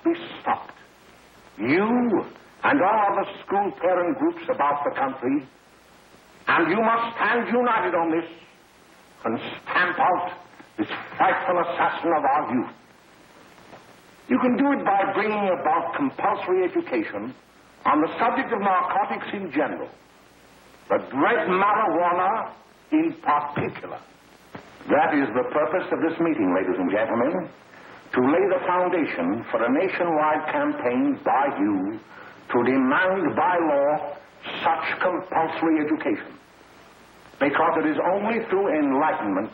must be stopped. You and all other school parent groups about the country, and you must stand united on this and stamp out this frightful assassin of our youth. You can do it by bringing about compulsory education on the subject of narcotics in general, but dread marijuana in particular. That is the purpose of this meeting, ladies and gentlemen, to lay the foundation for a nationwide campaign by you to demand by law such compulsory education. Because it is only through enlightenment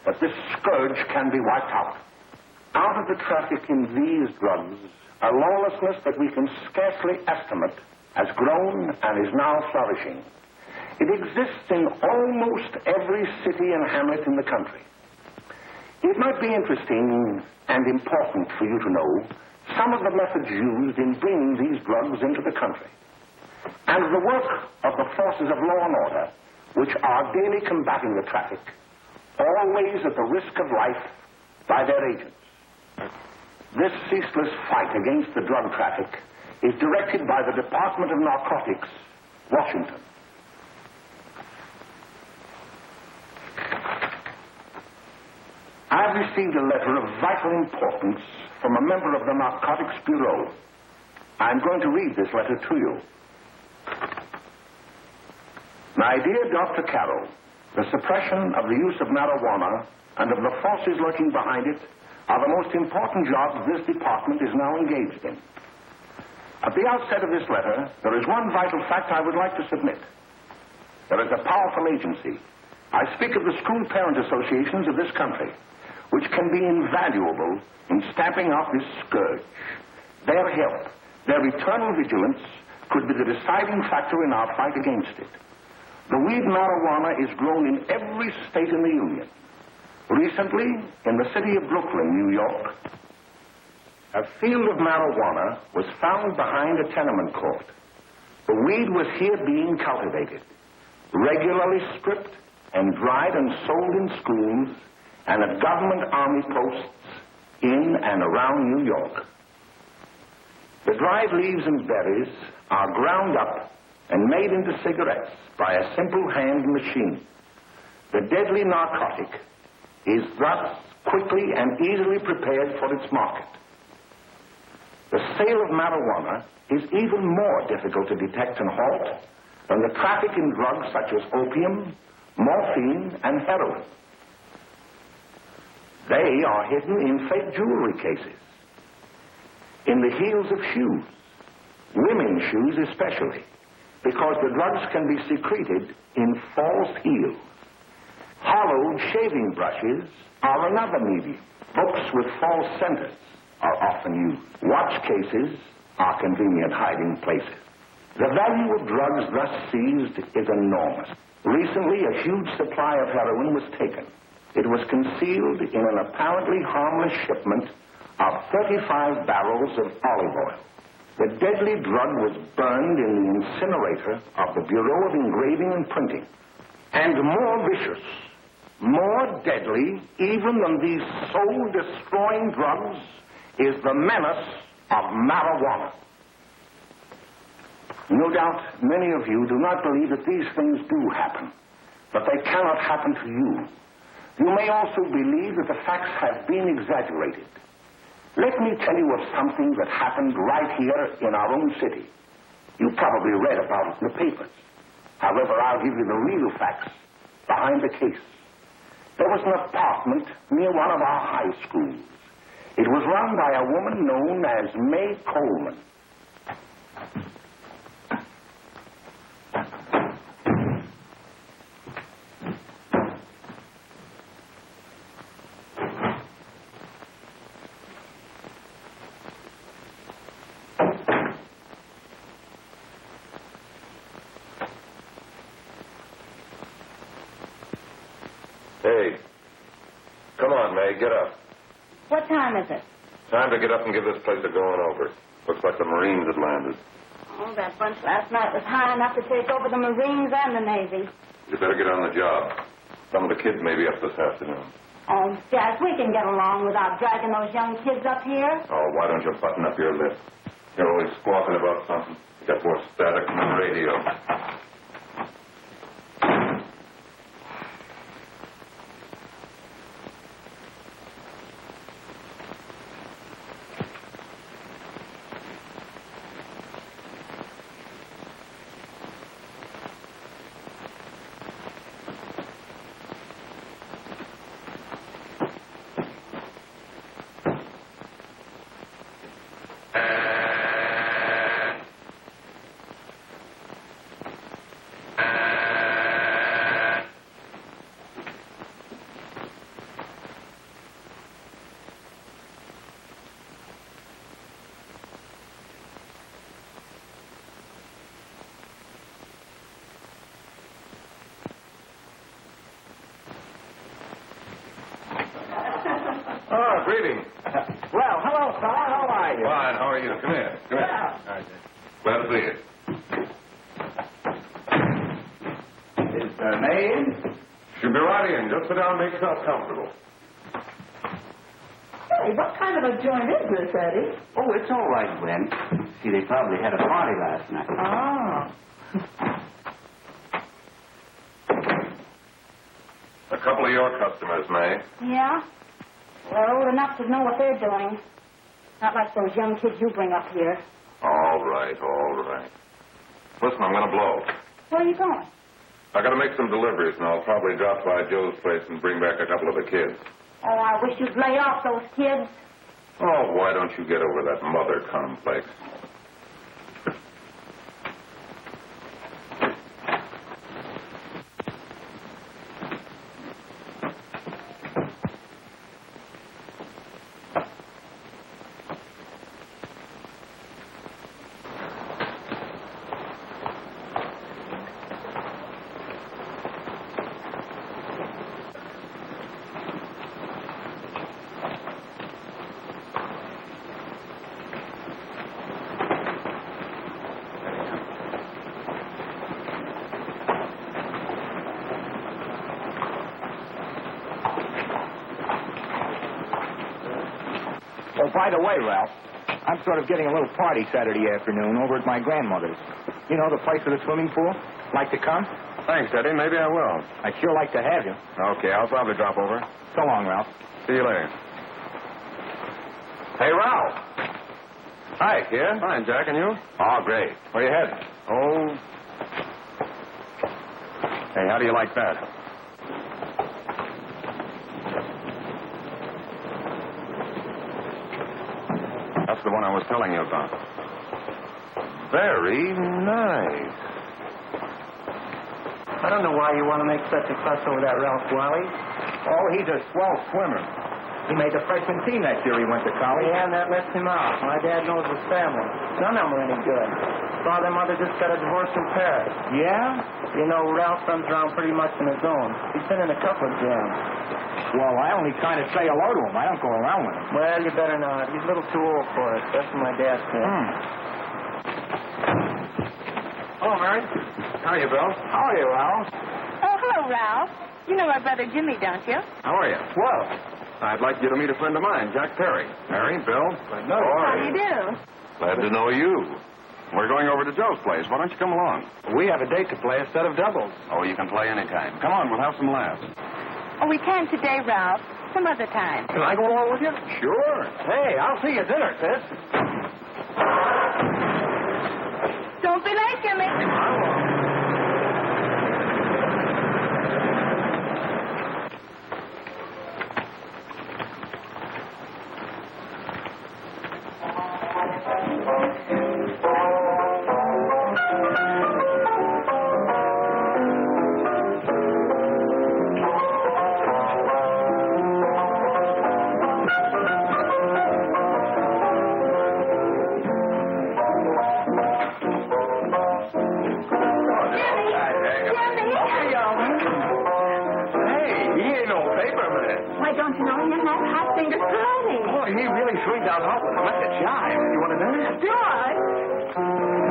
that this scourge can be wiped out. Out of the traffic in these drugs, a lawlessness that we can scarcely estimate has grown and is now flourishing. It exists in almost every city and hamlet in the country. It might be interesting and important for you to know some of the methods used in bringing these drugs into the country, and the work of the forces of law and order, which are daily combating the traffic, always at the risk of life, by their agents. This ceaseless fight against the drug traffic is directed by the Department of Narcotics, Washington. I've received a letter of vital importance from a member of the Narcotics Bureau. I'm going to read this letter to you. My dear Dr. Carroll, the suppression of the use of marijuana and of the forces lurking behind it are the most important jobs this department is now engaged in. At the outset of this letter, there is one vital fact I would like to submit. There is a powerful agency. I speak of the school parent associations of this country, which can be invaluable in stamping out this scourge. Their help, their eternal vigilance, could be the deciding factor in our fight against it. The weed marijuana is grown in every state in the Union. Recently, in the city of Brooklyn, New York, a field of marijuana was found behind a tenement court. The weed was here being cultivated, regularly stripped and dried and sold in schools and at government army posts in and around New York. The dried leaves and berries are ground up and made into cigarettes by a simple hand machine. The deadly narcotic is thus quickly and easily prepared for its market. The sale of marijuana is even more difficult to detect and halt than the traffic in drugs such as opium, morphine, and heroin. They are hidden in fake jewelry cases, in the heels of shoes, women's shoes especially, because the drugs can be secreted in false heels. Hollowed shaving brushes are another medium. Books with false centers are often used. Watch cases are convenient hiding places. The value of drugs thus seized is enormous. Recently, a huge supply of heroin was taken. It was concealed in an apparently harmless shipment of 35 barrels of olive oil. The deadly drug was burned in the incinerator of the Bureau of Engraving and Printing. And more vicious, more deadly, even than these soul-destroying drugs, is the menace of marijuana. No doubt many of you do not believe that these things do happen, but they cannot happen to you. You may also believe that the facts have been exaggerated. Let me tell you of something that happened right here in our own city. You probably read about it in the papers. However, I'll give you the real facts behind the case. There was an apartment near one of our high schools. It was run by a woman known as May Coleman. Hey, come on, May, get up. What time is it? Time to get up and give this place a going over. Looks like the Marines had landed. Oh, that bunch last night was high enough to take over the Marines and the Navy. You better get on the job. Some of the kids may be up this afternoon. Oh, Jack, we can get along without dragging those young kids up here. Oh, why don't you button up your lip? You're always squawking about something. You got more static than the radio. Oh, greetings. Well, hello, fella. How are you? Fine, how are you? Come here. Come here. Yeah. All right, glad to see you. Is May in? She'll be right in. Just sit down and make yourself comfortable. Hey, what kind of a joint is this, Eddie? Oh, it's all right, Gwen. See, they probably had a party last night. Oh. A couple of your customers, May. Yeah? They're old enough to know what they're doing. Not like those young kids you bring up here. All right, all right. Listen, I'm going to blow. Where are you going? I got to make some deliveries, and I'll probably drop by Joe's place and bring back a couple of the kids. Oh, I wish you'd lay off those kids. Oh, why don't you get over that mother complex? Oh, by the way, Ralph, I'm sort of getting a little party Saturday afternoon over at my grandmother's. You know, the place with the swimming pool? Like to come? Thanks, Eddie. Maybe I will. I'd sure like to have you. Okay, I'll probably drop over. So long, Ralph. See you later. Hey, Ralph. Hi, kid. Fine, Jack, and you? Oh, great. Where you headed? Oh. Hey, how do you like that? That's the one I was telling you about. Very nice. I don't know why you want to make such a fuss over that Ralph Wally. Oh, he's a swell swimmer. He made the freshman team that year he went to college. Yeah, and that left him out. My dad knows his family. None of them are any good. Father and mother just got a divorce in Paris. Yeah? You know, Ralph runs around pretty much on his own. He's been in a couple of jams. Well, I only kind of say hello to him. I don't go around with him. Well, you better not. He's a little too old for it. That's what my dad said. Hello, Mary. How are you, Bill? How are you, Ralph? Oh, hello, Ralph. You know my brother Jimmy, don't you? How are you? Well, I'd like you to meet a friend of mine, Jack Perry. Mary, Bill. How do you do? Glad to know you. We're going over to Joe's place. Why don't you come along? we have a date to play a set of doubles. Oh, you can play anytime. Come on, we'll have some laughs. Oh, we can today, Ralph. Some other time. Can I go along with you? Sure. Hey, I'll see you at dinner, sis. Don't be late, Jimmy. Why, don't you know him, that hot finger Curly? Boy, he really swings out hot with him. That's a jive. You want to know that? George!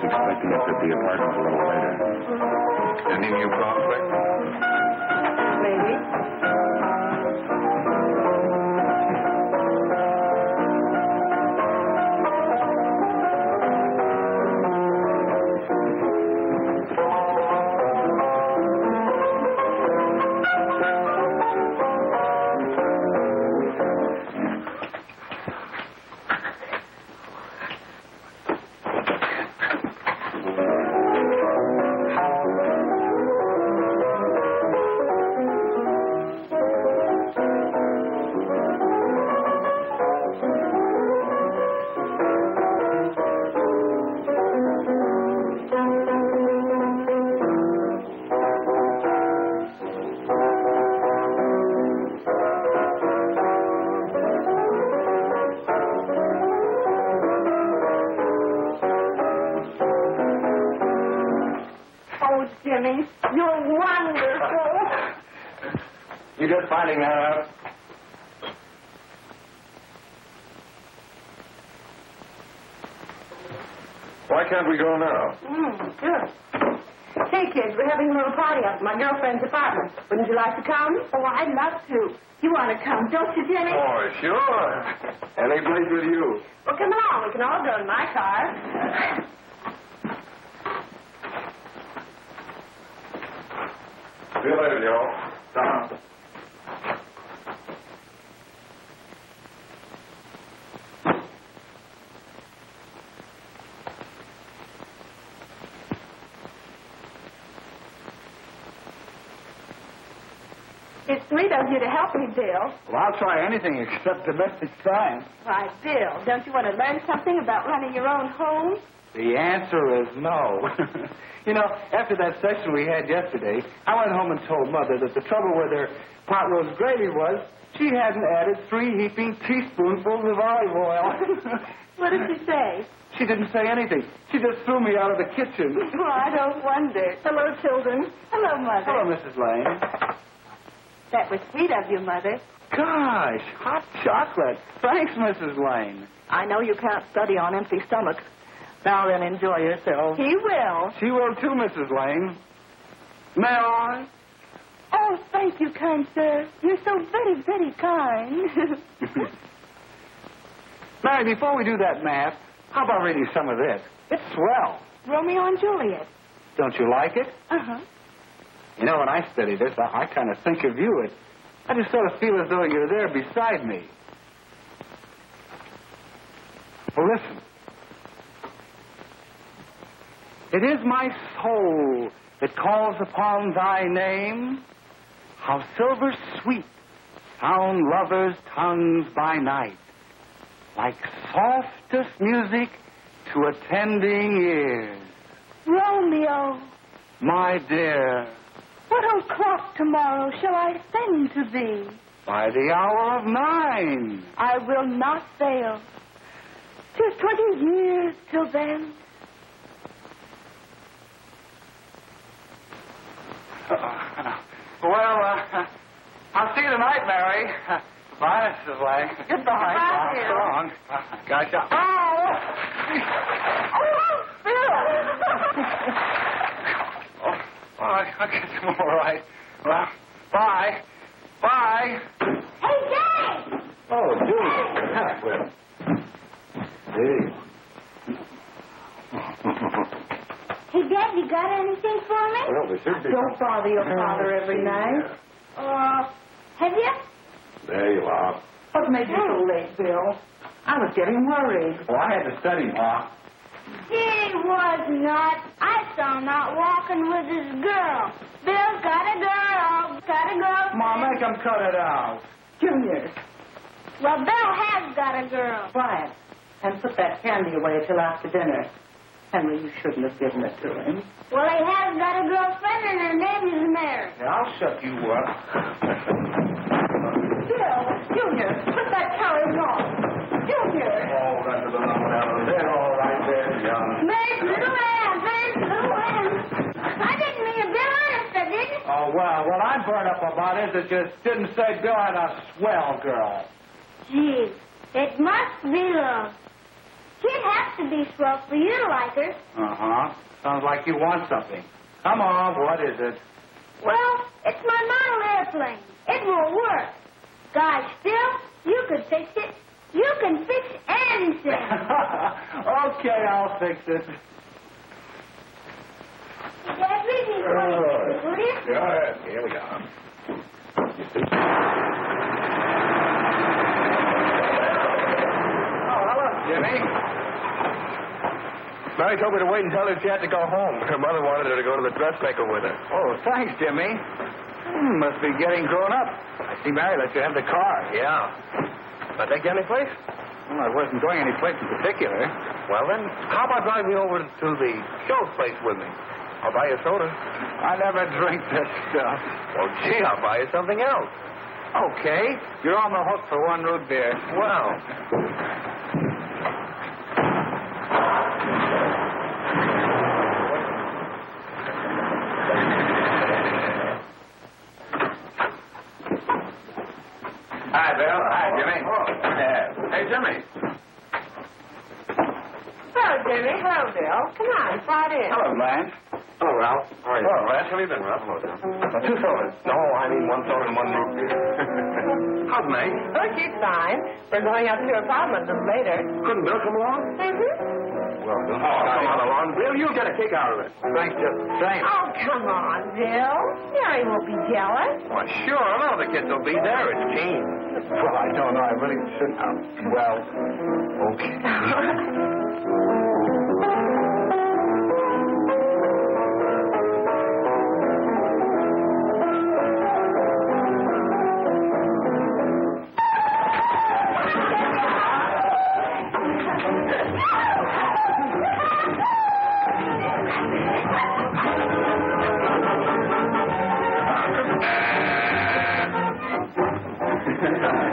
was expecting us at the apartment a little later. Any new prospects? Maybe. Jimmy, you're wonderful. You just finding that out? Why can't we go now? Good. Hey, kids, we're having a little party up at my girlfriend's apartment. Wouldn't you like to come? Oh, I'd love to. You want to come, don't you, Jimmy? Oh, sure. Any place with you. Well, come along. We can all go in my car. See you later, Joe. Tom. It's sweet of you to help me, Bill. Well, I'll try anything except domestic science. Why, Bill, don't you want to learn something about running your own home? The answer is no. You know, after that session we had yesterday, I went home and told Mother that the trouble with her pot roast gravy was she hadn't added 3 heaping teaspoonfuls of olive oil. What did she say? She didn't say anything. She just threw me out of the kitchen. Oh, I don't wonder. Hello, children. Hello, Mother. Hello, Mrs. Lane. That was sweet of you, Mother. Gosh, hot chocolate. Thanks, Mrs. Lane. I know you can't study on empty stomachs. Now then, enjoy yourself. He will. She will too, Mrs. Lane. May I? Oh, thank you, kind sir. You're so very, very kind. Mary, before we do that math, how about reading some of this? It's swell. Romeo and Juliet. Don't you like it? Uh-huh. You know, when I study this, I kind of think of you. I just sort of feel as though you're there beside me. Well, listen. It is my soul that calls upon thy name. How silver sweet sound lovers' tongues by night, like softest music to attending ears. Romeo, My dear, what o'clock tomorrow shall I send to thee? by the hour of 9. I will not fail. 'Tis 20 years till then. I'll see you tonight, Mary. Bye, Mrs. Lang. Goodbye, Bye. dear. So long. Gotcha. Oh! Oh, I guess I'm all right. Well, bye. Bye. Hey, Jay! Oh, Julie. Well. Hey. Hey, Dad, you got anything for me? Well, there should be. Don't bother your father every night. Have you? There you are. What made you so late, Bill? I was getting worried. Well, I had to study, Ma. He was not. I saw him out walking with his girl. Bill's got a girl. Got a girl. Ma, make him cut it out. Junior, Well, Bill has got a girl. quiet. And put that candy away till after dinner. Henry, you shouldn't have given it to him. Well, he has got a girlfriend, and her name is Mary. Yeah, I'll shut you up. Bill, Junior, put that carriage on. Junior. Oh, that's a little down there. All right there, young. Mary's little lamb. Mary's little lamb. I didn't mean a bit honest, I didn't. Oh, well, what I'm burned up about is it just didn't say Bill had a swell girl. Gee, it must be love. He'd have should be swell for you to like her. Uh-huh. Sounds like you want something. Come on, what is it? Well, it's my model airplane. It won't work. Gosh, Phil, you could fix it. You can fix anything. Okay, I'll fix it. Dad, read me 26, will you? Go ahead. Here we go. Oh, hello, Jimmy. Mary told me to wait and tell her she had to go home. Her mother wanted her to go to the dressmaker with her. Oh, thanks, Jimmy. Must be getting grown up. I see Mary let you have the car. Yeah. Can I take you any place? Well, I wasn't going any place in particular. Well, then, how about driving me over to the show place with me? I'll buy you a soda. I never drink that stuff. Well, gee, I'll buy you something else. Okay. You're on the hook for one root beer. Well. Hi, Bill. Hi, Jimmy. Hey, Jimmy. Hello, Jimmy. Hello, Bill. Come on, slide in. Hello, Blanche. Hello, Ralph. How are you? Hello, Ralph. How have you been, Ralph? Hello, John. 2 sodas. No, I mean 1 soda and 1 root beer. How's May? Oh, she's fine. We're going up to her apartment a little later. Couldn't Bill come along? Well, don't Come on along. Bill, you'll get a kick out of it. Thanks just the same. Oh, come on, Bill. Mary won't be jealous. Why, sure. None of the kids will be there. It's Gene. Well, I don't know. I really shouldn't have. Well, okay.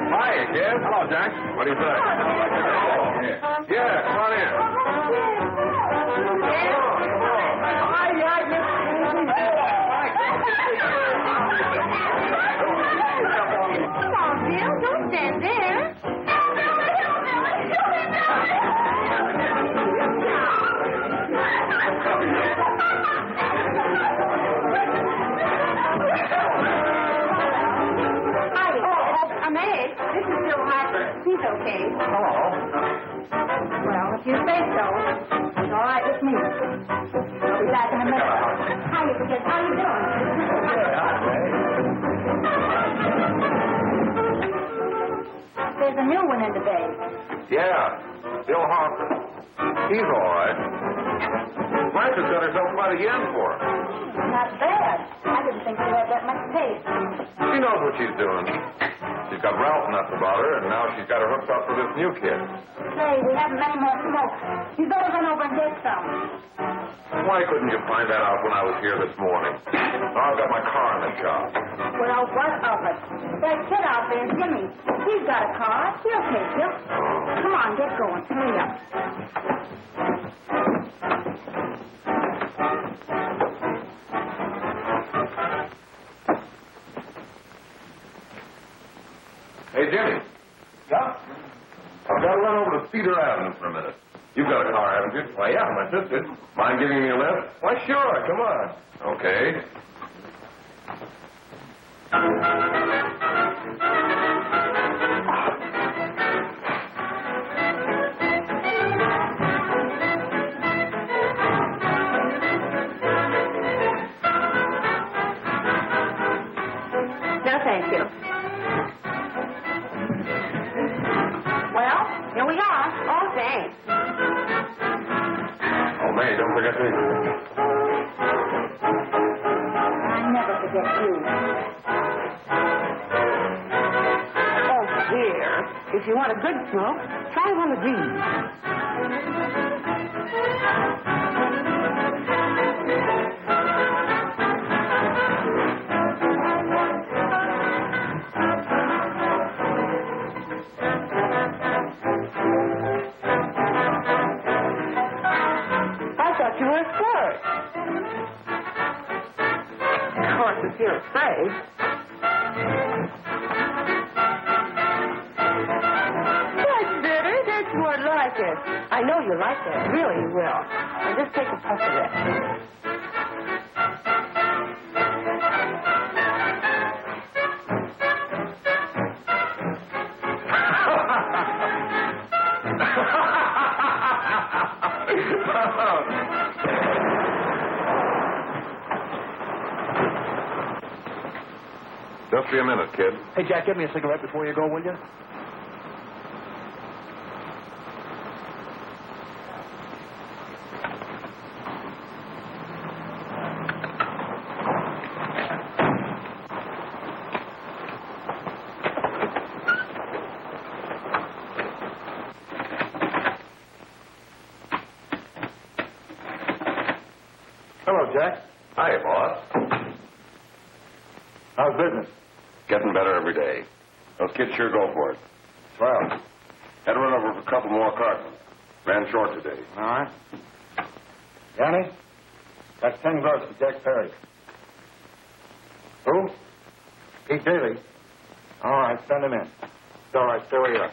Hi, kid. Hello, Jack. What do you say? Yeah, come on in. Come on, Bill. Don't stand there. Meg, this is Bill Harper. He's okay. Hello. Well, if you say so, it's all right with me. I'll be back in a minute. Hiya, kid. How you doing? There's a new one in the bay. Yeah, Bill Harper. He's all right. Blanche's got herself quite a yen for him. Not bad. I didn't think she had that much taste. She knows what she's doing. She's got Ralph nuts about her, and now she's got her hooked up with this new kid. Say, we haven't any more smoke. You better run over and get some. Why couldn't you find that out when I was here this morning? Now I've got my car in the shop. Well, what of it? That kid out there, Jimmy, he's got a car. He'll take you. Come on, get going. Hurry up. Hey, Jimmy. Yeah? I've got to run over to Cedar Avenue for a minute. You've got a car, haven't you? Why, yeah, my sister. Mind giving me a lift? Why, sure. Come on. Okay. No, thank you. Well, here we are. Oh, thanks. Oh, May, don't forget me. I never forget you. Oh, dear. If you want a good smoke, try one of these. I thought you were a flirt. Of course, if you're afraid. That's better. That's more like like it. I know you like that. Really, you will. And just take a puff of that. Just be a minute, kid. Hey, Jack, give me a cigarette before you go, will you? Hello, Jack. Hi, boss. How's business? Getting better every day. Those kids sure go for it. Well, Had to run over for a couple more cartons. Ran short today. all right. Yanni, that's 10 gross for Jack Perry. Who? Pete Daly. All right, send him in. It's all right, stay where you are.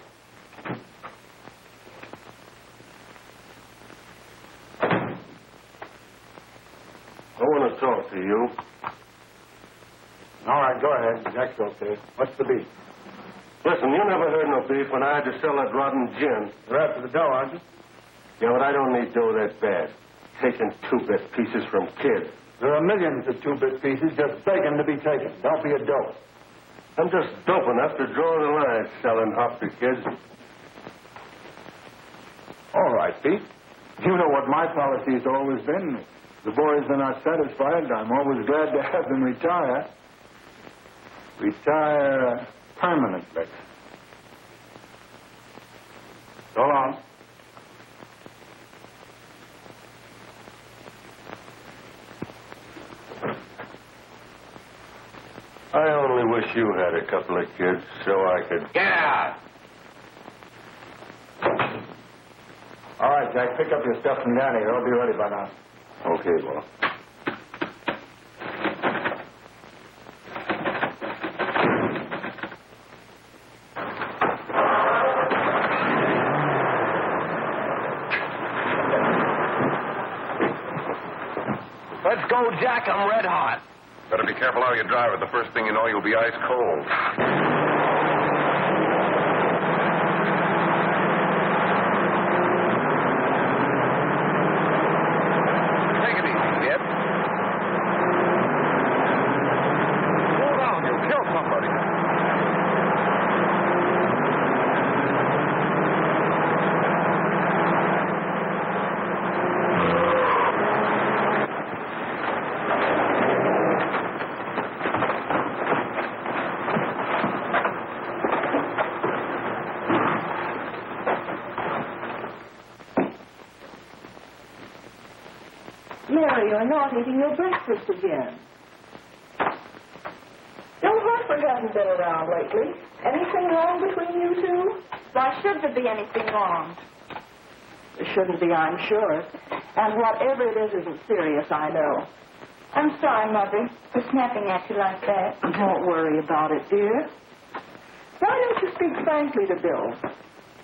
I want to talk to you. All right, go ahead. Jack's okay. What's the beef? Listen, you never heard no beef when I had to sell that rotten gin. You're after the dough, aren't you? Yeah, but I don't need dough that bad. Taking two-bit pieces from kids. There are millions of two-bit pieces just begging to be taken. Don't be a dope. I'm just dope enough to draw the line selling up to kids. All right, Pete. You know what my policy's always been. The boys are not satisfied. I'm always glad to have them retire. Retire permanently. So long. I only wish you had a couple of kids so I could... Get out! All right, Jack, pick up your stuff from Danny. They'll be ready by now. Okay, boss. Let's go, Jack. I'm red hot. Better be careful how you drive it. The first thing you know, you'll be ice cold. Take it easy, kid. Slow down. You'll kill somebody. Mary, you're not eating your breakfast again. Don't Hartford hasn't been around lately. Anything wrong between you two? Why should there be anything wrong? There shouldn't be, I'm sure. And whatever it is isn't serious, I know. I'm sorry, Mother, for snapping at you like that. Don't worry about it, dear. Why don't you speak frankly to Bill?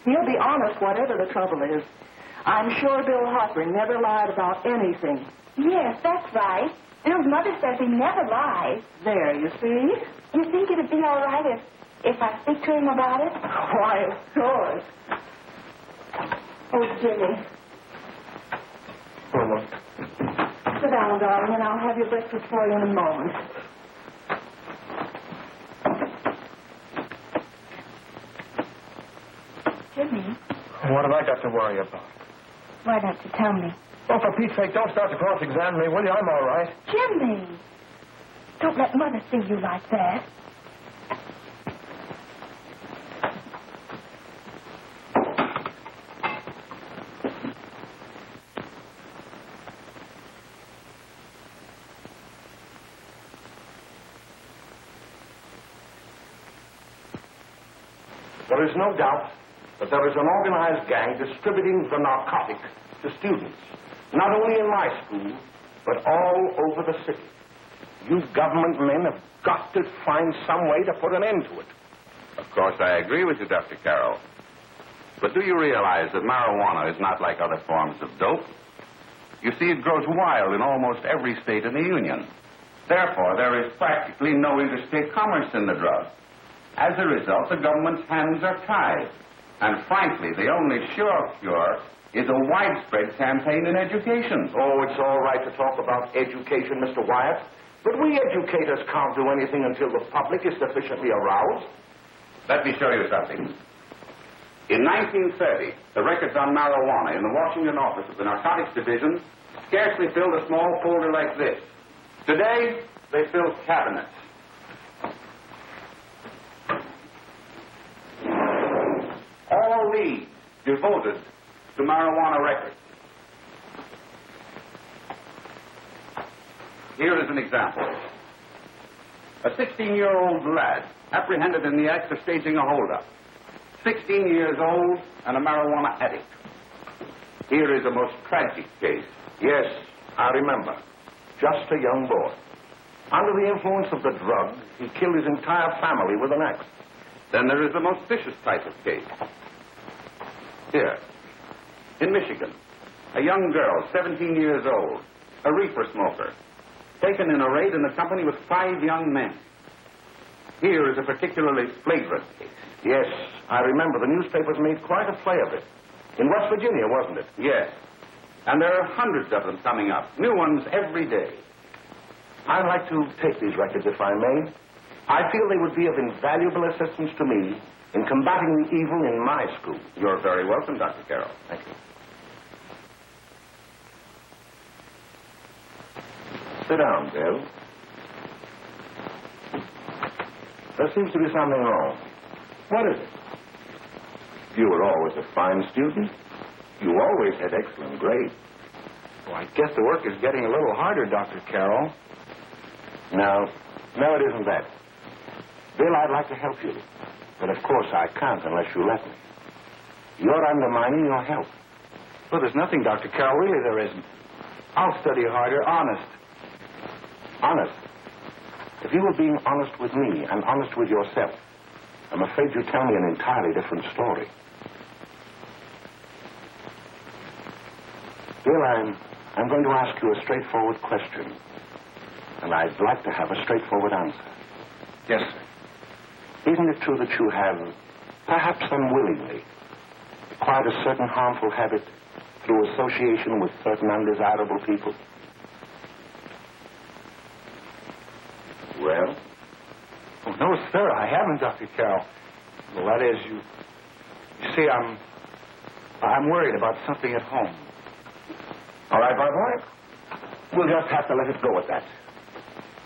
He'll be honest whatever the trouble is. I'm sure Bill Harper never lied about anything. Yes, that's right. Bill's mother says he never lies. There, you see? You think it'd be all right if I speak to him about it? Why, of course. Oh, Jimmy. Sit down, darling, and I'll have your breakfast for you in a moment. Jimmy, What have I got to worry about? why don't you tell me? Oh, for Pete's sake, don't start to cross-examine me, will you? I'm all right. Jimmy! Don't let Mother see you like that. There is no doubt that there is an organized gang distributing the narcotic to students, not only in my school, but all over the city. You government men have got to find some way to put an end to it. Of course, I agree with you, Dr. Carroll. But do you realize that marijuana is not like other forms of dope? You see, it grows wild in almost every state in the Union. Therefore, there is practically no interstate commerce in the drug. As a result, the government's hands are tied. And frankly, the only sure cure is a widespread campaign in education. Oh, it's all right to talk about education, Mr. Wyatt. But we educators can't do anything until the public is sufficiently aroused. Let me show you something. In 1930, the records on marijuana in the Washington office of the Narcotics Division scarcely filled a small folder like this. Today, they fill cabinets. All these devoted to marijuana records. Here is an example. A 16-year-old lad apprehended in the act of staging a holdup. 16 years old and a marijuana addict. Here is a most tragic case. Yes, I remember. Just a young boy. Under the influence of the drug, he killed his entire family with an axe. Then there is the most vicious type of case. Here, in Michigan, a young girl, 17 years old, a reefer smoker, taken in a raid in the company with 5 young men. Here is a particularly flagrant case. Yes, I remember. The newspapers made quite a play of it. In West Virginia, wasn't it? Yes. And there are hundreds of them coming up. New ones every day. I'd like to take these records, if I may. I feel they would be of invaluable assistance to me in combating the evil in my school. You're very welcome, Dr. Carroll. Thank you. Sit down, Bill. There seems to be something wrong. What is it? You were always a fine student. You always had excellent grades. Well, I guess the work is getting a little harder, Dr. Carroll. No, it isn't that. Bill, I'd like to help you. But of course I can't unless you let me. You're undermining your health. Well, there's nothing, Dr. Carroll. Really, there isn't. I'll study harder, honest. Honest? If you were being honest with me and honest with yourself, I'm afraid you'd tell me an entirely different story. Bill, I'm going to ask you a straightforward question. And I'd like to have a straightforward answer. Yes, sir. Isn't it true that you have, perhaps unwillingly, acquired a certain harmful habit through association with certain undesirable people? Well? Oh, no, sir, I haven't, Dr. Carroll. Well, that is, you see, I'm worried about something at home. All right, my boy. We'll just have to let it go at that.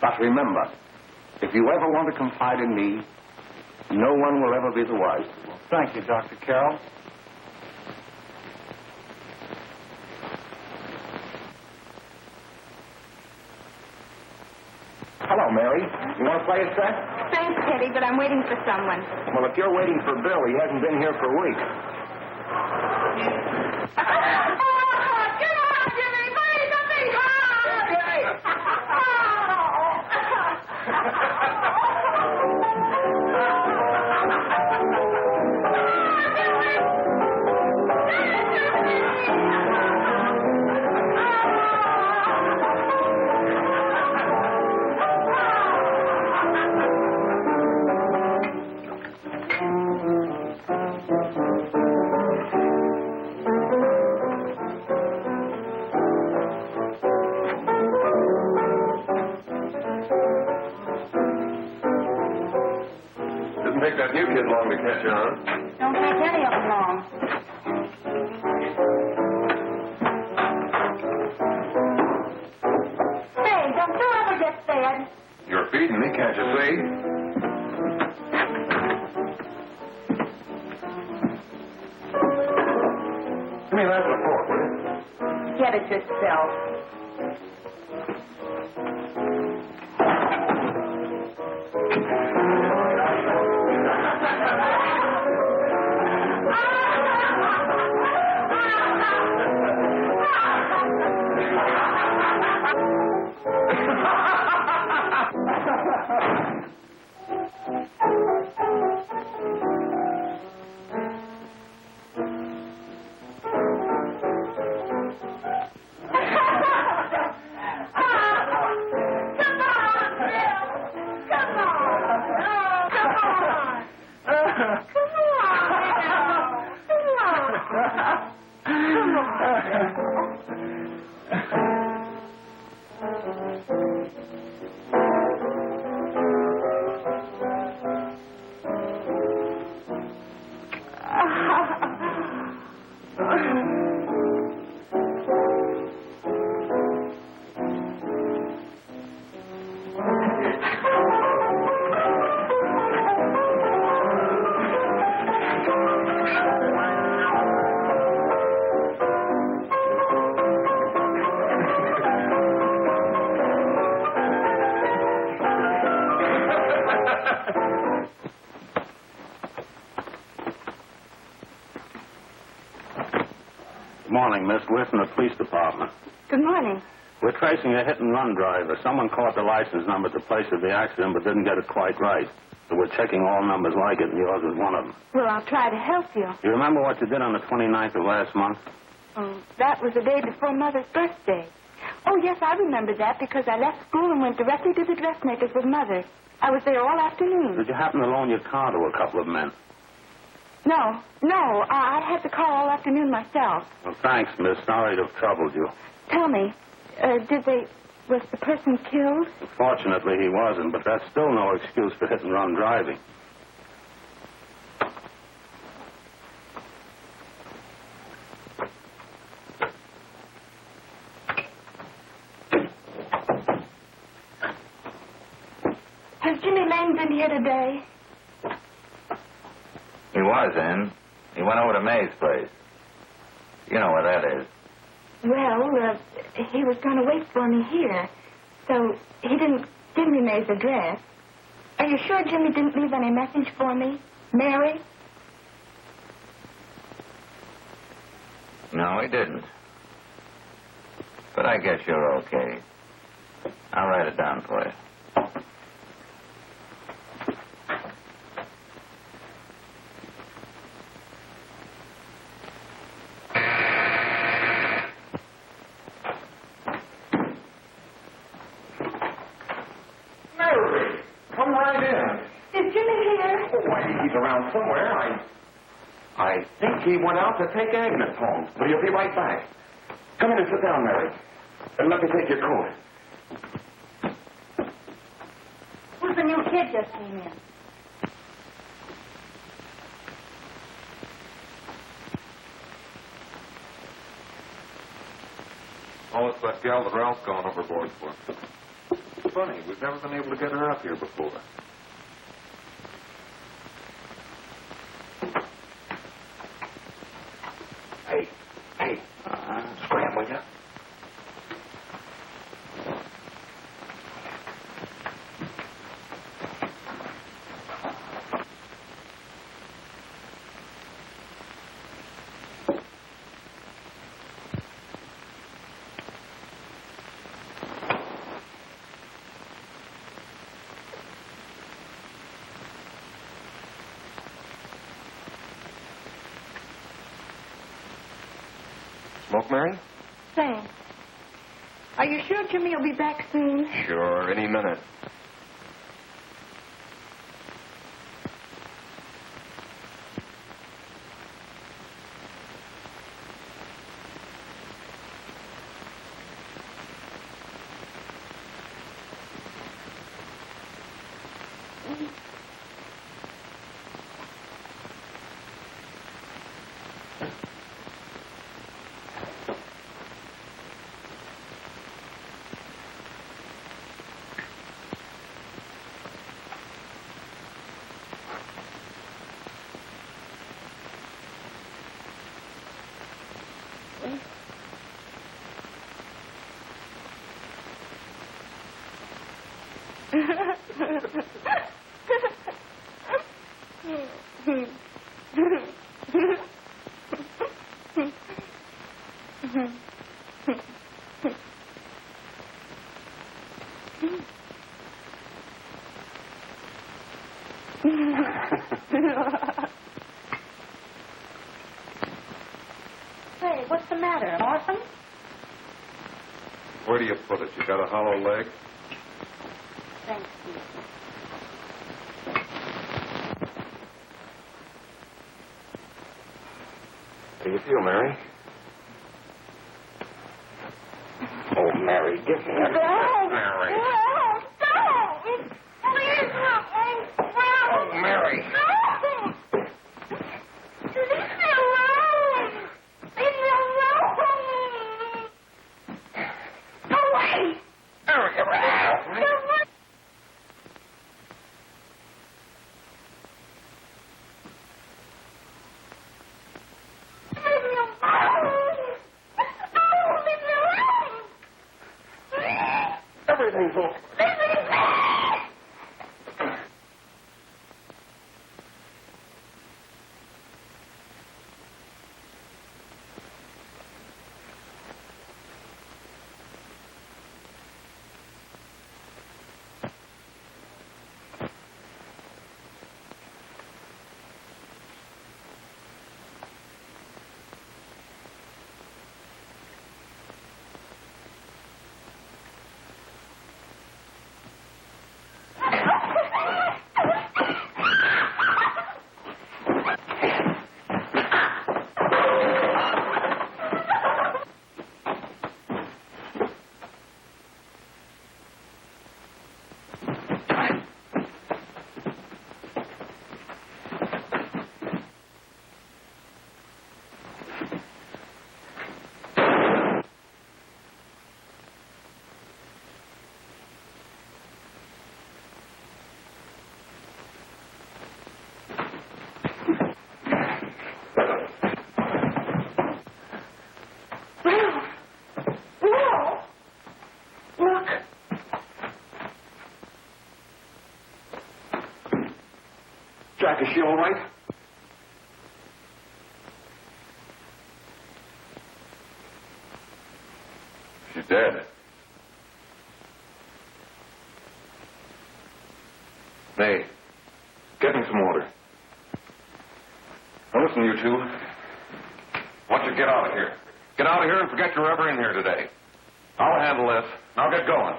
But remember, if you ever want to confide in me, no one will ever be the wiser. Well, thank you, Dr. Carroll. Hello, Mary. You want to play a set? Thanks, Teddy, but I'm waiting for someone. Well, if you're waiting for Bill, he hasn't been here for weeks. Get out, Jimmy! Please, let me Take that new kid long to catch on. Don't take any of them long. Hey, don't you ever get fed? You're feeding me, can't you see? Give me that report, will you? Get it yourself. Morning, Miss. We're from the police department. Good morning. We're tracing a hit-and-run driver. Someone caught the license number at the place of the accident but didn't get it quite right. So we're checking all numbers like it, and yours is one of them. Well, I'll try to help you. You remember what you did on the 29th of last month? Oh, that was the day before Mother's birthday. Oh, yes, I remember that because I left school and went directly to the dressmaker's with Mother. I was there all afternoon. Did you happen to loan your car to a couple of men? No. I had the car all afternoon myself. Well, thanks, miss. Sorry to have troubled you. Tell me, was the person killed? Fortunately, he wasn't, but that's still no excuse for hit-and-run driving. Has Jimmy Lane been here today? He was in. He went over to May's place. You know where that is. Well, he was going to wait for me here, so he didn't give me May's address. Are you sure Jimmy didn't leave any message for me? Mary? No, he didn't. But I guess you're okay. I'll write it down for you. He's around somewhere. I think he went out to take Agnes home. But he'll be right back. Come in and sit down, Mary. And let me take your coat. Who's the new kid just came in? Oh, it's that gal that Ralph's gone overboard for. Funny, we've never been able to get her out here before. Hey, scram, will you? Smoke, Mary? Thanks. Are you sure Jimmy will be back soon? Sure, any minute. Say, what's the matter? An orphan? Where do you put it? You got a hollow leg? Thanks, dear. How do you feel, Mary? Oh, Mary, give me a... Mary. Don't! Please help me! Oh, Mary. Leave me alone! Leave me alone! Away! Mary, everything's over. Jack, is she all right? She's dead. May, get me some water. Now listen, you two. I want you to get out of here. Get out of here and forget you're ever in here today. I'll handle this. Now get going.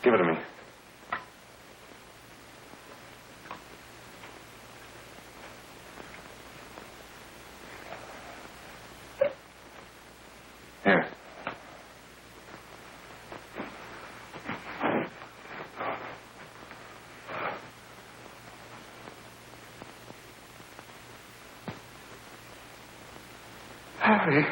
Give it to me. Here. Harry.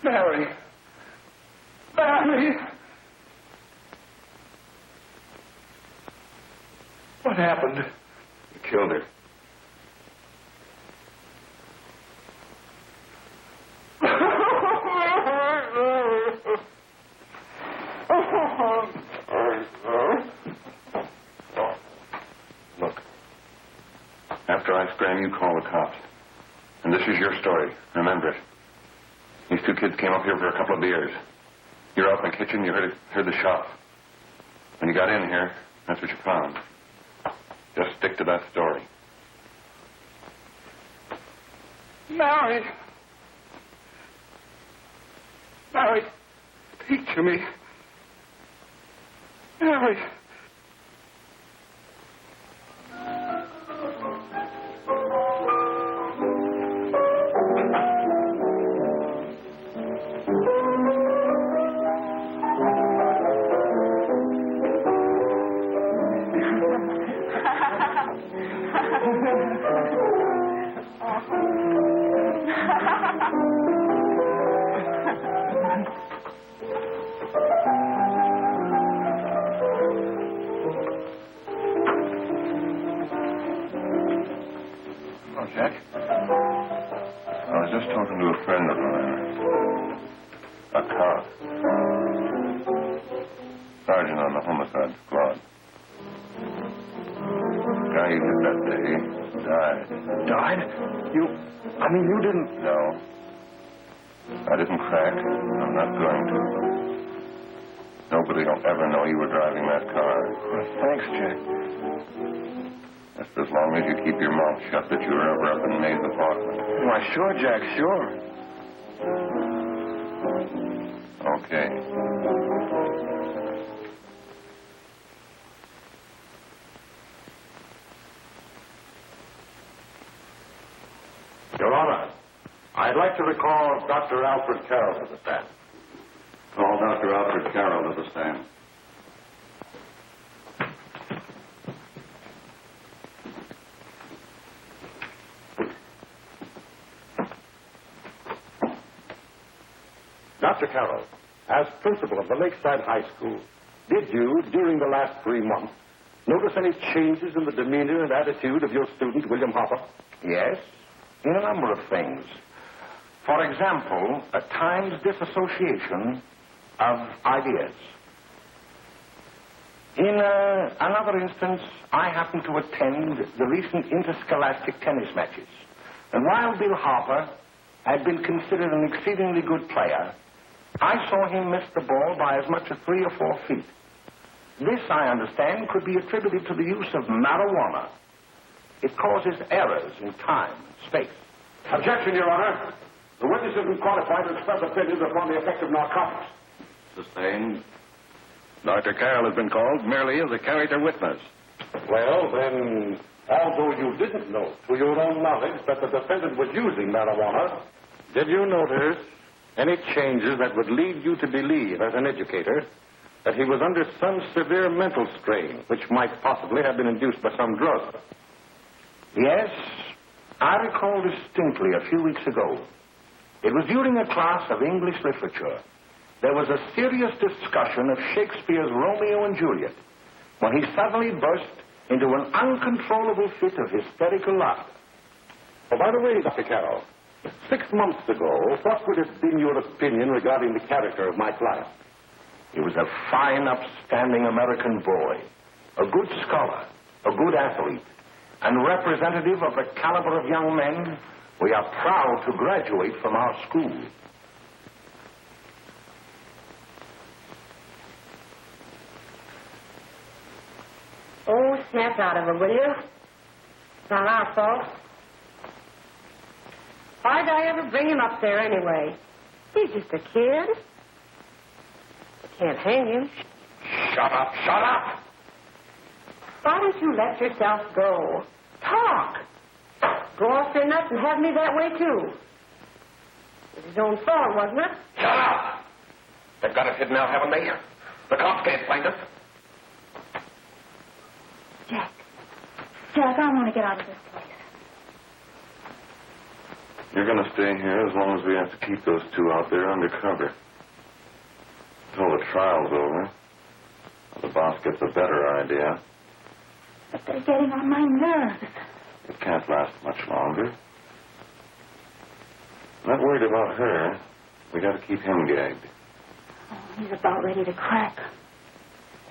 Mary. Mary. What happened? You killed her. Look. After I scram, you call the cops. And this is your story. Remember it. These two kids came up here for a couple of beers. You were out in the kitchen, you heard the shot. When you got in here, that's what you found. Just stick to that story. Mary. Mary, speak to me. Mary. Oh, Jack. I was just talking to a friend of mine. A cop. Sergeant on the homicide squad. The guy you hit that day died. Died? You didn't... No. I didn't crack. I'm not going to. Nobody will ever know you were driving that car. Well, thanks, Jack. Just as long as you keep your mouth shut that you were ever up in May's apartment. Why, sure, Jack, sure. Okay. Your Honor, I'd like to recall Dr. Alfred Carroll to the stand. Call Dr. Alfred Carroll to the stand. Dr. Carroll, as principal of the Lakeside High School, did you, during the last 3 months, notice any changes in the demeanor and attitude of your student, William Hopper? Yes, in a number of things. For example, at times disassociation of ideas. In another instance, I happened to attend the recent interscholastic tennis matches. And while Bill Harper had been considered an exceedingly good player, I saw him miss the ball by as much as 3 or 4 feet. This, I understand, could be attributed to the use of marijuana. It causes errors in time and space. Objection, Your Honor. The witness has been qualified to express opinions upon the effect of narcotics. Sustained. Dr. Carroll has been called merely as a character witness. Well, then, although you didn't know to your own knowledge that the defendant was using marijuana, did you notice any changes that would lead you to believe, as an educator, that he was under some severe mental strain, which might possibly have been induced by some drug? Yes, I recall distinctly a few weeks ago. It was during a class of English literature. There was a serious discussion of Shakespeare's Romeo and Juliet when he suddenly burst into an uncontrollable fit of hysterical laughter. Oh, by the way, Dr. Carroll, 6 months ago, what would have been your opinion regarding the character of my client? He was a fine, upstanding American boy, a good scholar, a good athlete, and representative of the caliber of young men we are proud to graduate from our school. Oh, snap out of it, will you? It's not our fault. Why'd I ever bring him up there anyway? He's just a kid. I can't hang him. Shut up, shut up! Why don't you let yourself go? Talk. Go off their nuts and have me that way, too. It was his own fault, wasn't it? Shut up! They've got us hidden out, haven't they? The cops can't find us. Jack, I want to get out of this place. You're going to stay here as long as we have to keep those two out there undercover. Until the trial's over. The boss gets a better idea. But they're getting on my nerves. It can't last much longer. I'm not worried about her. We got to keep him gagged. Oh, he's about ready to crack.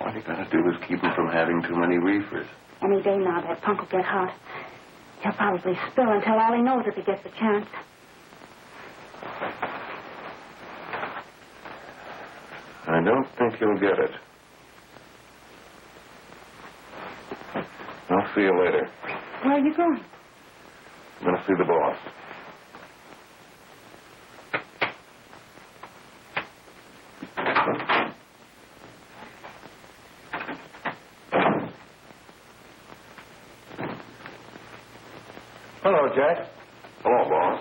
All you got to do is keep him from having too many reefers. Any day now, that punk will get hot. He'll probably spill and tell all he knows if he gets a chance. I don't think he'll get it. I'll see you later. Where are you going? I'm going to see the boss. Hello, Jack. Hello, boss.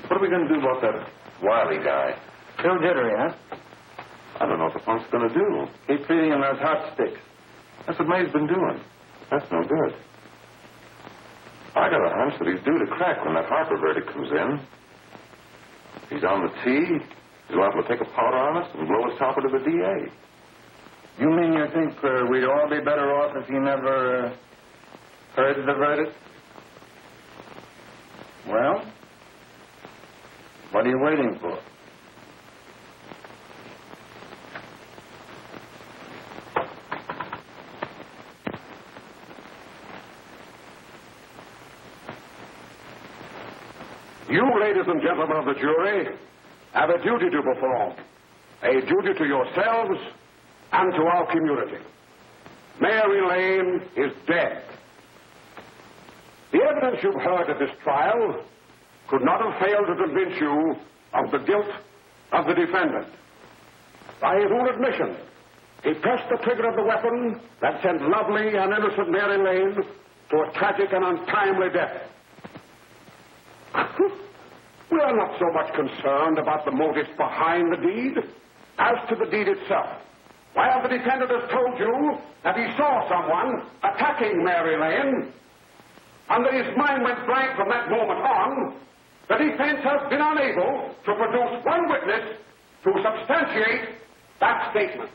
What are we going to do about that Wiley guy? Still jittery, huh? I don't know what the punk's going to do. Keep feeding him those hot sticks. That's what May's been doing. That's no good. I got a hunch that he's due to crack when that Harper verdict comes in. If he's on the tee, he's liable to take a powder on us and blow his topper to the DA. You mean you think we'd all be better off if he never heard the verdict? Well, what are you waiting for? You, ladies and gentlemen of the jury, have a duty to perform. A duty to yourselves and to our community. Mary Lane is dead. The evidence you've heard at this trial could not have failed to convince you of the guilt of the defendant. By his own admission, he pressed the trigger of the weapon that sent lovely and innocent Mary Lane to a tragic and untimely death. We are not so much concerned about the motives behind the deed as to the deed itself. While the defendant has told you that he saw someone attacking Mary Lane, and that his mind went blank from that moment on, the defense has been unable to produce one witness to substantiate that statement.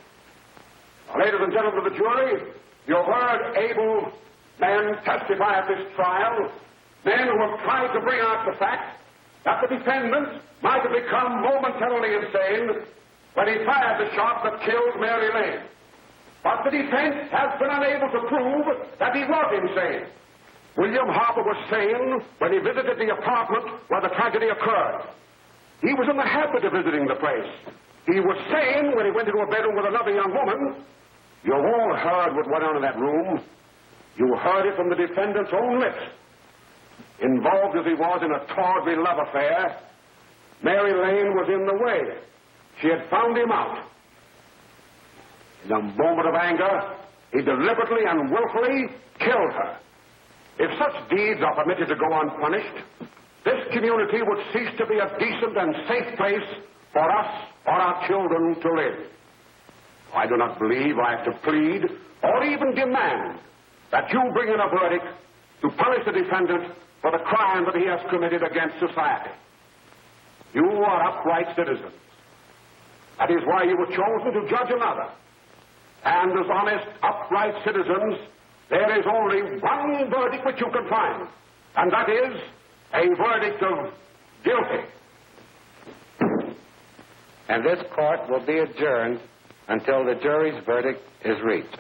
Now, ladies and gentlemen of the jury, you've heard able men testify at this trial, men who have tried to bring out the fact that the defendant might have become momentarily insane when he fired the shot that killed Mary Lane. But the defense has been unable to prove that he was insane. William Harper was sane when he visited the apartment where the tragedy occurred. He was in the habit of visiting the place. He was sane when he went into a bedroom with another young woman. You've all heard what went on in that room. You heard it from the defendant's own lips. Involved as he was in a tawdry love affair, Mary Lane was in the way. She had found him out. In a moment of anger, he deliberately and willfully killed her. If such deeds are permitted to go unpunished, this community would cease to be a decent and safe place for us or our children to live. I do not believe I have to plead or even demand that you bring in a verdict to punish the defendant for the crime that he has committed against society. You are upright citizens. That is why you were chosen to judge another. And as honest, upright citizens, there is only one verdict which you can find, and that is a verdict of guilty. And this court will be adjourned until the jury's verdict is reached.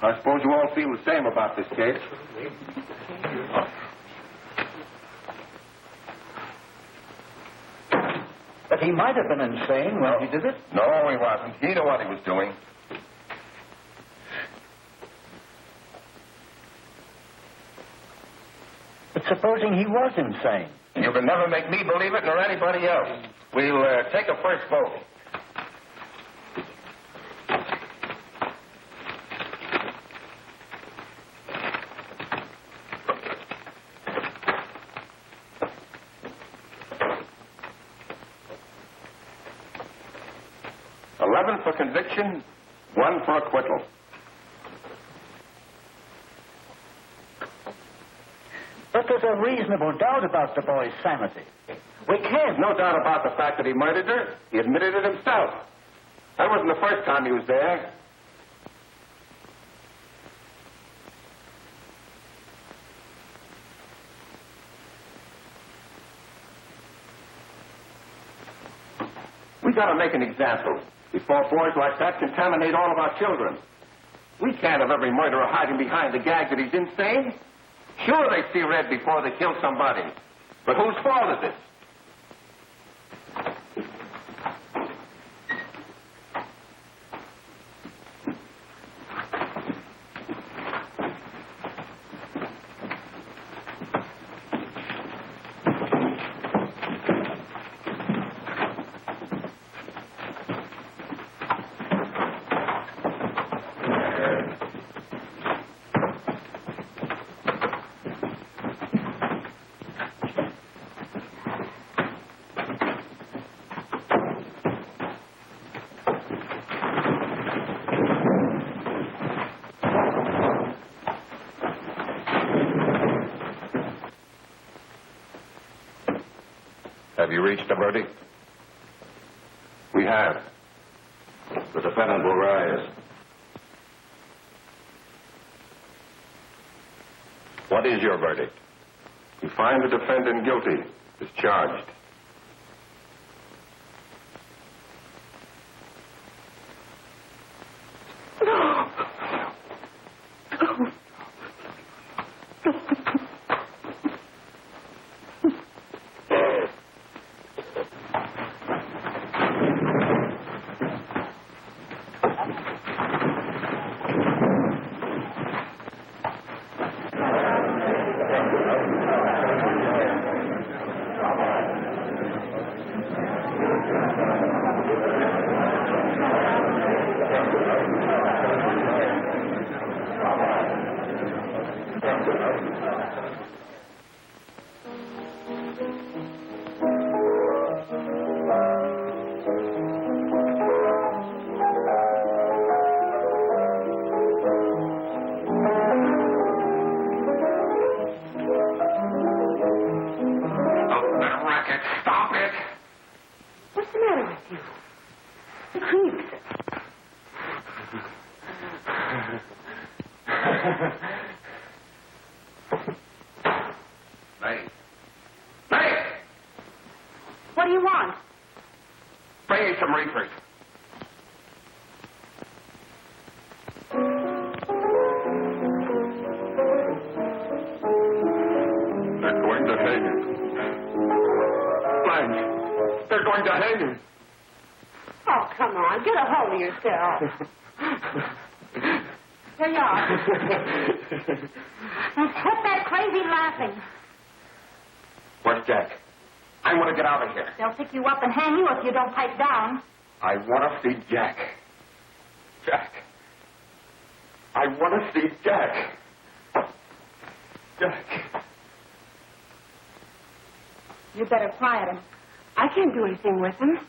I suppose you all feel the same about this case. But he might have been insane when he did it. No, he wasn't. He knew what he was doing. But supposing he was insane? You can never make me believe it nor anybody else. We'll take a first vote. For conviction, 1 for acquittal. But there's a reasonable doubt about the boy's sanity. We can't. No doubt about the fact that he murdered her. He admitted it himself. That wasn't the first time he was there. We got to make an example before boys like that contaminate all of our children. We can't have every murderer hiding behind the gag that he's insane. Sure, they see red before they kill somebody. But whose fault is it? Have you reached a verdict? We have. The defendant will rise. What is your verdict? We find the defendant guilty, discharged. May. May! What do you want? Bring me some reefers. They're going to hang him. Blanche, they're going to hang him. Oh, come on. Get a hold of yourself. Here you are. Now, quit that crazy laughing. Where's Jack? I want to get out of here. They'll pick you up and hang you if you don't pipe down. I want to see Jack. Jack. I want to see Jack. Jack. You better quiet him. I can't do anything with him.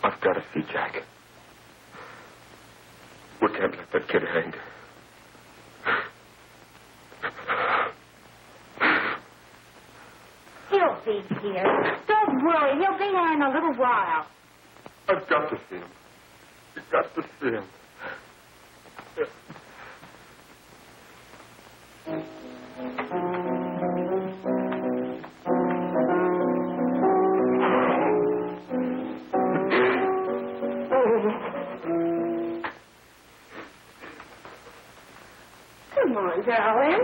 I've got to see Jack. We can't let that kid hang. He'll be here. Don't worry. He'll be here in a little while. I've got to see him. You've got to see him. Come on, darling.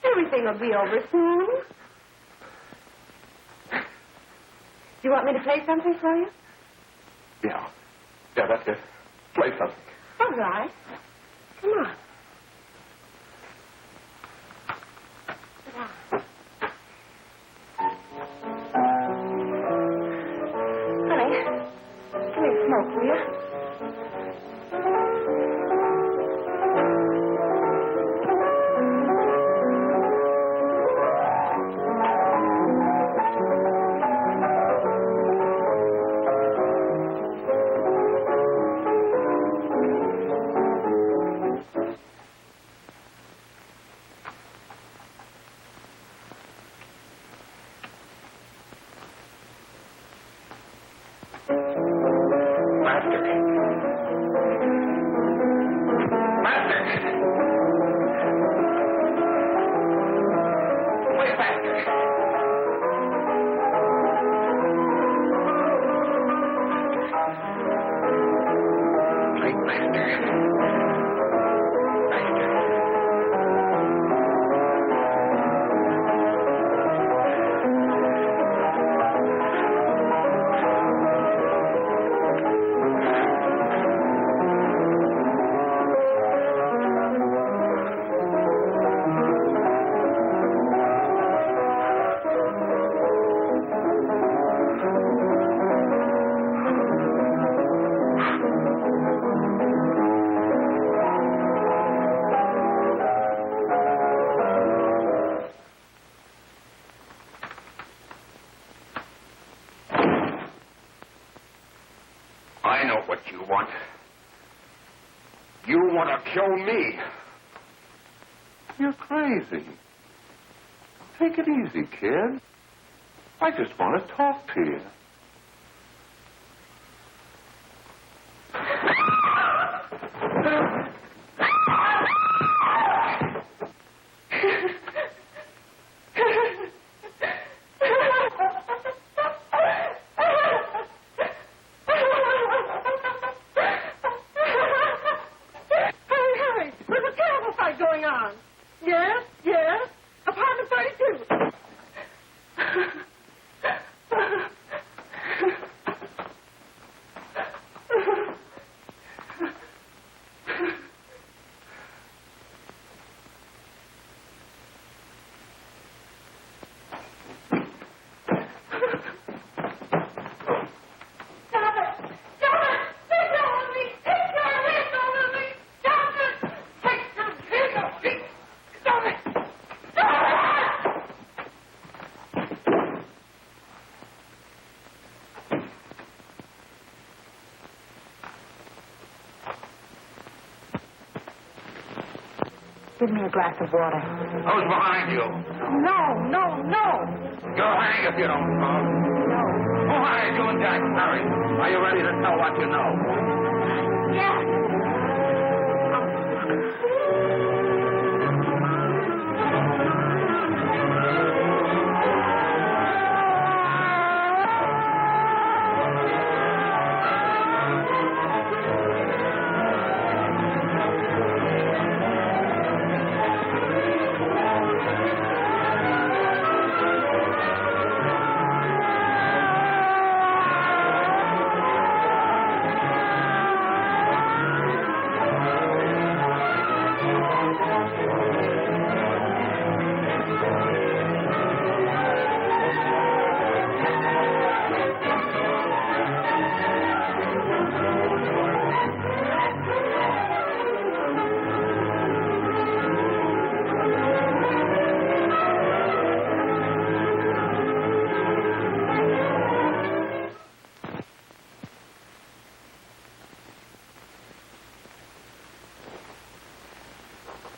Everything will be over soon. You want me to play something for you? Yeah. Yeah, that's it. Play something. All right. Come on. Sit down. Honey, give me a smoke, will you? I know what you want. You want to kill me. You're crazy. Take it easy, kid. I just want to talk to you. Give me a glass of water. Who's behind you? No. You'll hang if you don't talk. No. Who hired you and Jack? right, Mary. Are you ready to tell what you know? Yeah.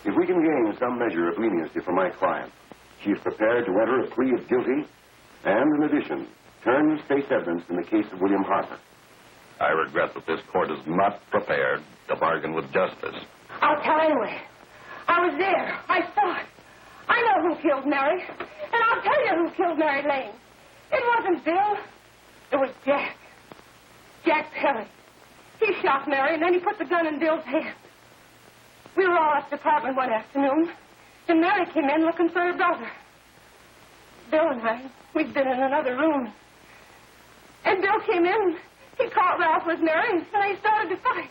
If we can gain some measure of leniency for my client, she is prepared to enter a plea of guilty and, in addition, turn the state's evidence in the case of William Harper. I regret that this court is not prepared to bargain with justice. I'll tell anyway. I was there. I saw it. I know who killed Mary. And I'll tell you who killed Mary Lane. It wasn't Bill. It was Jack. Jack Perry. He shot Mary, and then he put the gun in Bill's hand. We were all at the apartment one afternoon, and Mary came in looking for her brother. Bill and I, we'd been in another room. And Bill came in. He caught Ralph with Mary, and they started to fight.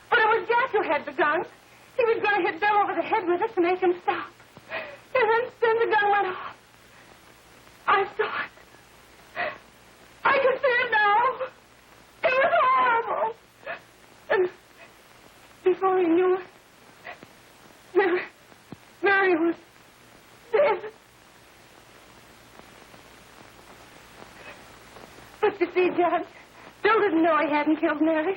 But it was Jack who had the gun. He was going to hit Bill over the head with it to make him stop. And then the gun went off. I saw it. I can see it now. It was horrible. And before he knew it, Mary was dead. But you see, Judge, Bill didn't know he hadn't killed Mary.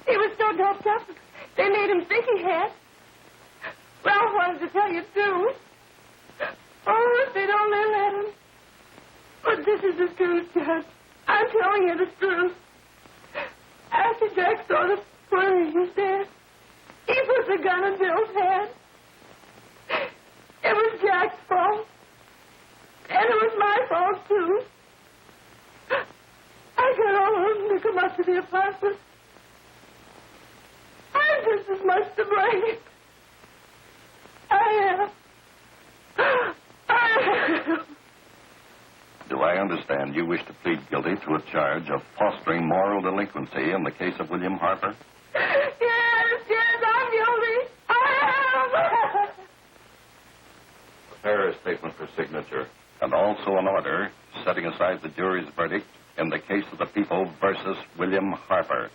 He was so doped up, they made him think he had. Ralph wanted to tell you, too. Oh, if they don't let him. But this is the truth, Judge. I'm telling you the truth. After Jack saw the footage he said, he put the gun in Bill's head. It was Jack's fault. And it was my fault, too. I got all of them to come up to the apartment. I'm just as much to blame. I am. Do I understand you wish to plead guilty to a charge of fostering moral delinquency in the case of William Harper? Yes, I'm guilty. I am. Prepare a statement for signature, and also an order setting aside the jury's verdict in the case of the people versus William Harper.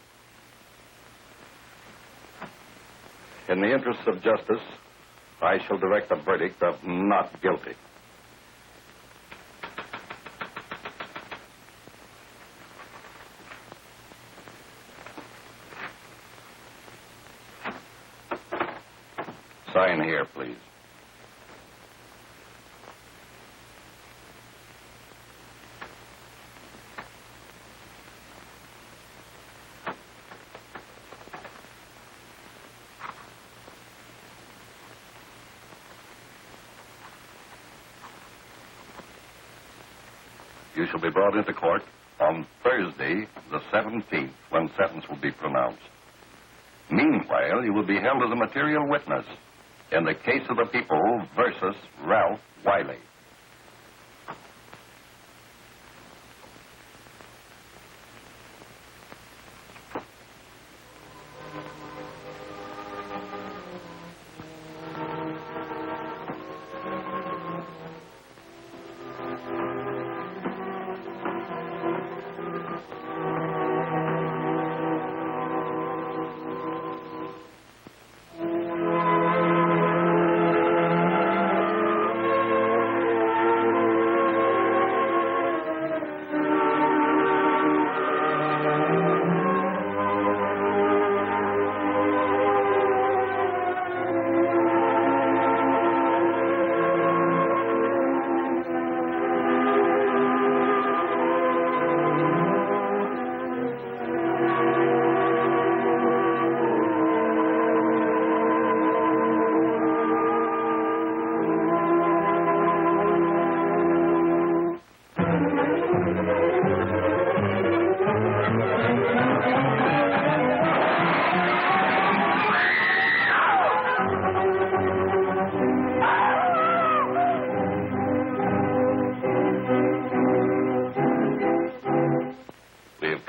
In the interests of justice, I shall direct a verdict of not guilty. Sign here, please. You shall be brought into court on Thursday, the 17th, when sentence will be pronounced. Meanwhile, you will be held as a material witness in the case of the people versus Ralph Wiley.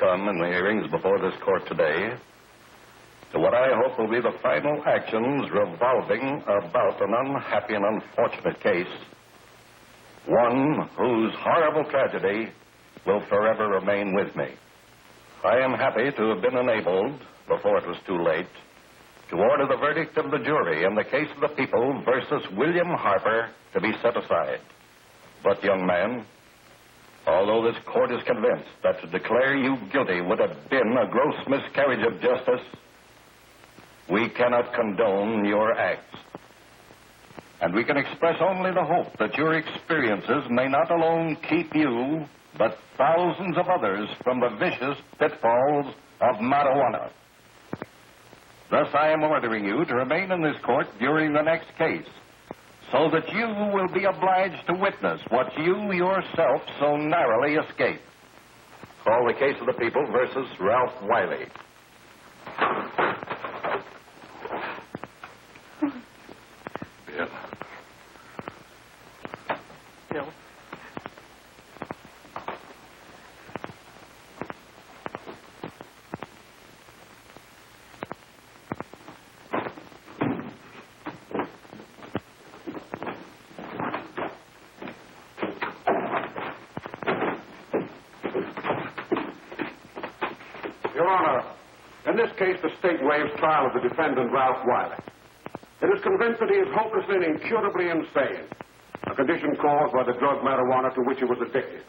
come in the hearings before this court today to what I hope will be the final actions revolving about an unhappy and unfortunate case, one whose horrible tragedy will forever remain with me. I am happy to have been enabled, before it was too late, to order the verdict of the jury in the case of the people versus William Harper to be set aside. But, young man, although this court is convinced that to declare you guilty would have been a gross miscarriage of justice, we cannot condone your acts. And we can express only the hope that your experiences may not alone keep you, but thousands of others from the vicious pitfalls of marijuana. Thus, I am ordering you to remain in this court during the next case, so that you will be obliged to witness what you yourself so narrowly escaped. Call the case of the people versus Ralph Wiley. Bill. Bill. Your Honor, in this case, the state waives trial of the defendant, Ralph Wiley. It is convinced that he is hopelessly and incurably insane, a condition caused by the drug marijuana to which he was addicted.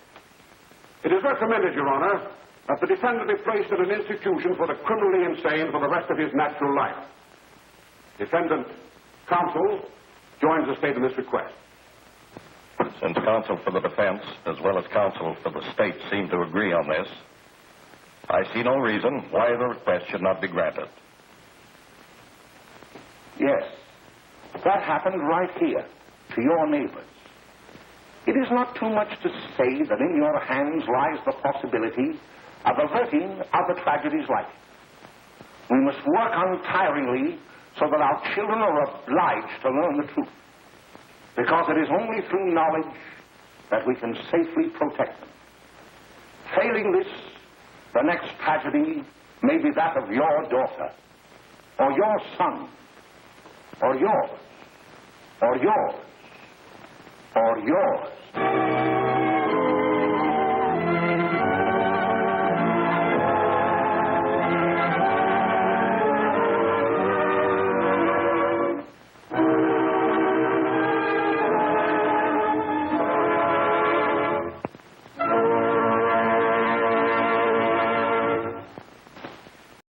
It is recommended, Your Honor, that the defendant be placed in an institution for the criminally insane for the rest of his natural life. Defendant counsel joins the state in this request. Since counsel for the defense, as well as counsel for the state, seem to agree on this, I see no reason why the request should not be granted. Yes, that happened right here, to your neighbors. It is not too much to say that in your hands lies the possibility of averting other tragedies like it. We must work untiringly so that our children are obliged to learn the truth, because it is only through knowledge that we can safely protect them. Failing this, the next tragedy may be that of your daughter, or your son, or yours, or yours, or yours.